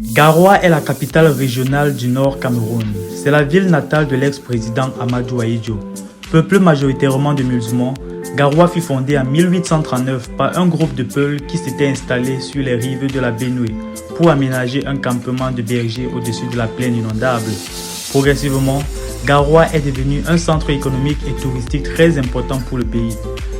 Garoua est la capitale régionale du Nord Cameroun. C'est la ville natale de l'ex-président Amadou Ahidjo. Peuplée majoritairement de musulmans, Garoua fut fondée en 1839 par un groupe de Peuls qui s'était installé sur les rives de la Benoué pour aménager un campement de bergers au-dessus de la plaine inondable. Progressivement, Garoua est devenu un centre économique et touristique très important pour le pays.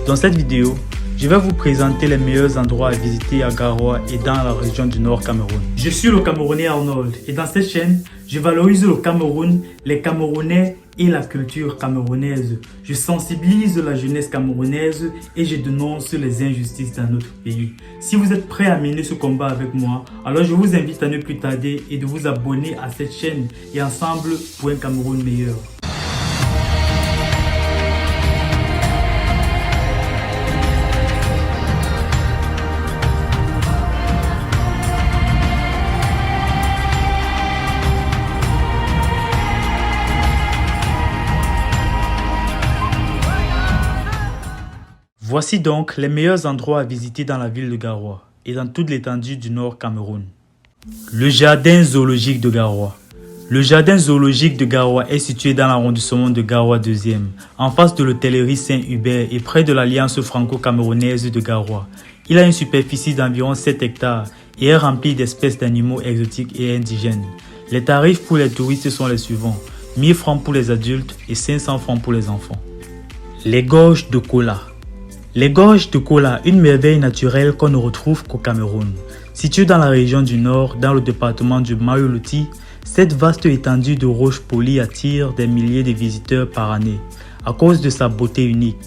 Dans cette vidéo, je vais vous présenter les meilleurs endroits à visiter à Garoua et dans la région du Nord Cameroun. Je suis le Camerounais Arnold et dans cette chaîne, je valorise le Cameroun, les Camerounais et la culture camerounaise. Je sensibilise la jeunesse camerounaise et je dénonce les injustices dans notre pays. Si vous êtes prêts à mener ce combat avec moi, alors je vous invite à ne plus tarder et de vous abonner à cette chaîne et ensemble pour un Cameroun meilleur. Voici donc les meilleurs endroits à visiter dans la ville de Garoua et dans toute l'étendue du Nord Cameroun. Le jardin zoologique de Garoua. Le jardin zoologique de Garoua est situé dans l'arrondissement de Garoua 2e, en face de l'hôtellerie Saint-Hubert et près de l'Alliance franco-camerounaise de Garoua. Il a une superficie d'environ 7 hectares et est rempli d'espèces d'animaux exotiques et indigènes. Les tarifs pour les touristes sont les suivants: 1000 francs pour les adultes et 500 francs pour les enfants. Les gorges de Kola. Les gorges de Kola, une merveille naturelle qu'on ne retrouve qu'au Cameroun. Située dans la région du Nord, dans le département du Mayoloti, cette vaste étendue de roches polies attire des milliers de visiteurs par année. À cause de sa beauté unique,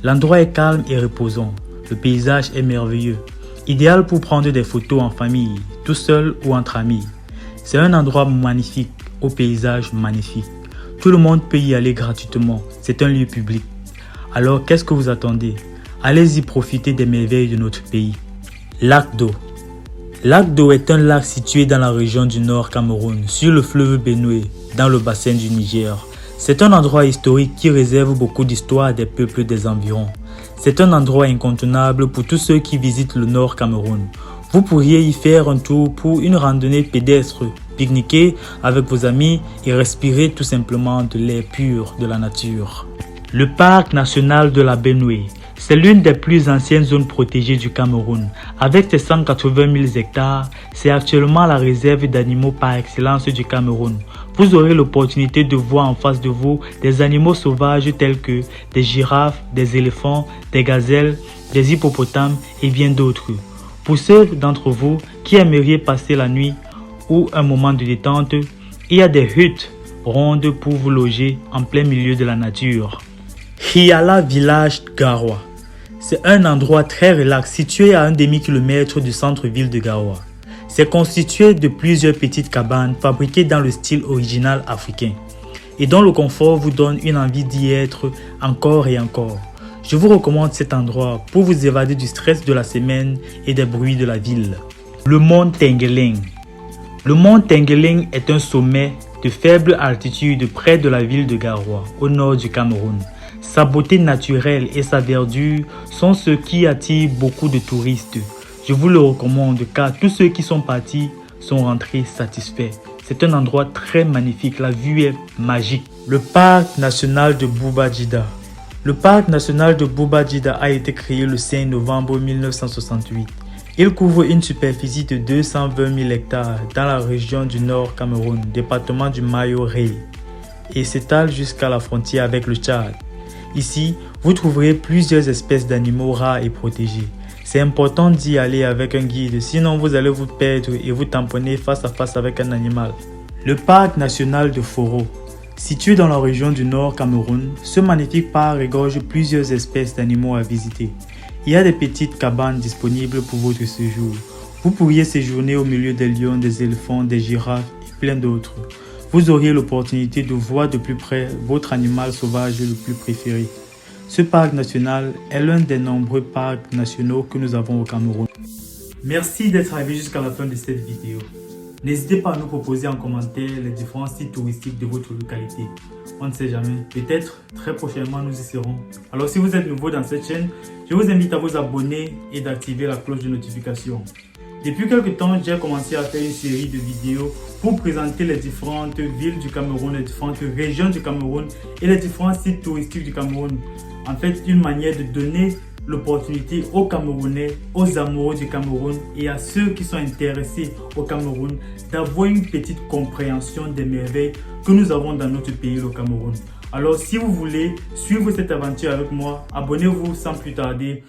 l'endroit est calme et reposant. Le paysage est merveilleux, idéal pour prendre des photos en famille, tout seul ou entre amis. C'est un endroit magnifique, au paysage magnifique. Tout le monde peut y aller gratuitement, c'est un lieu public. Alors qu'est-ce que vous attendez? Allez-y profiter des merveilles de notre pays. Lac d'eau. Lac d'eau est un lac situé dans la région du Nord Cameroun, sur le fleuve Benoué, dans le bassin du Niger. C'est un endroit historique qui réserve beaucoup d'histoire des peuples des environs. C'est un endroit incontournable pour tous ceux qui visitent le Nord Cameroun. Vous pourriez y faire un tour pour une randonnée pédestre, pique-niquer avec vos amis et respirer tout simplement de l'air pur de la nature. Le parc national de la Benoué. C'est l'une des plus anciennes zones protégées du Cameroun. Avec ses 180 000 hectares, c'est actuellement la réserve d'animaux par excellence du Cameroun. Vous aurez l'opportunité de voir en face de vous des animaux sauvages tels que des girafes, des éléphants, des gazelles, des hippopotames et bien d'autres. Pour ceux d'entre vous qui aimeriez passer la nuit ou un moment de détente, il y a des huttes rondes pour vous loger en plein milieu de la nature. Hiala Village Garoua. C'est un endroit très relax situé à un demi-kilomètre du centre-ville de Garoua. C'est constitué de plusieurs petites cabanes fabriquées dans le style original africain et dont le confort vous donne une envie d'y être encore et encore. Je vous recommande cet endroit pour vous évader du stress de la semaine et des bruits de la ville. Le mont Tengeling. Le mont Tengeling est un sommet de faible altitude près de la ville de Garoua, au nord du Cameroun. Sa beauté naturelle et sa verdure sont ce qui attire beaucoup de touristes. Je vous le recommande car tous ceux qui sont partis sont rentrés satisfaits. C'est un endroit très magnifique, la vue est magique. Le parc national de Bouba-Djida. Le parc national de Bouba-Djida a été créé le 5 novembre 1968. Il couvre une superficie de 220 000 hectares dans la région du Nord Cameroun, département du Mayo-Ré, et s'étale jusqu'à la frontière avec le Tchad. Ici, vous trouverez plusieurs espèces d'animaux rares et protégés. C'est important d'y aller avec un guide, sinon vous allez vous perdre et vous tamponner face à face avec un animal. Le parc national de Foro. Situé dans la région du Nord Cameroun, ce magnifique parc regorge plusieurs espèces d'animaux à visiter. Il y a des petites cabanes disponibles pour votre séjour. Vous pourriez séjourner au milieu des lions, des éléphants, des girafes et plein d'autres. Vous auriez l'opportunité de voir de plus près votre animal sauvage le plus préféré. Ce parc national est l'un des nombreux parcs nationaux que nous avons au Cameroun. Merci d'être arrivé jusqu'à la fin de cette vidéo. N'hésitez pas à nous proposer en commentaire les différents sites touristiques de votre localité. On ne sait jamais, peut-être très prochainement nous y serons. Alors si vous êtes nouveau dans cette chaîne, je vous invite à vous abonner et d'activer la cloche de notification. Depuis quelques temps, j'ai commencé à faire une série de vidéos pour présenter les différentes villes du Cameroun, les différentes régions du Cameroun et les différents sites touristiques du Cameroun. En fait, une manière de donner l'opportunité aux Camerounais, aux amoureux du Cameroun et à ceux qui sont intéressés au Cameroun d'avoir une petite compréhension des merveilles que nous avons dans notre pays, le Cameroun. Alors, si vous voulez suivre cette aventure avec moi, abonnez-vous sans plus tarder.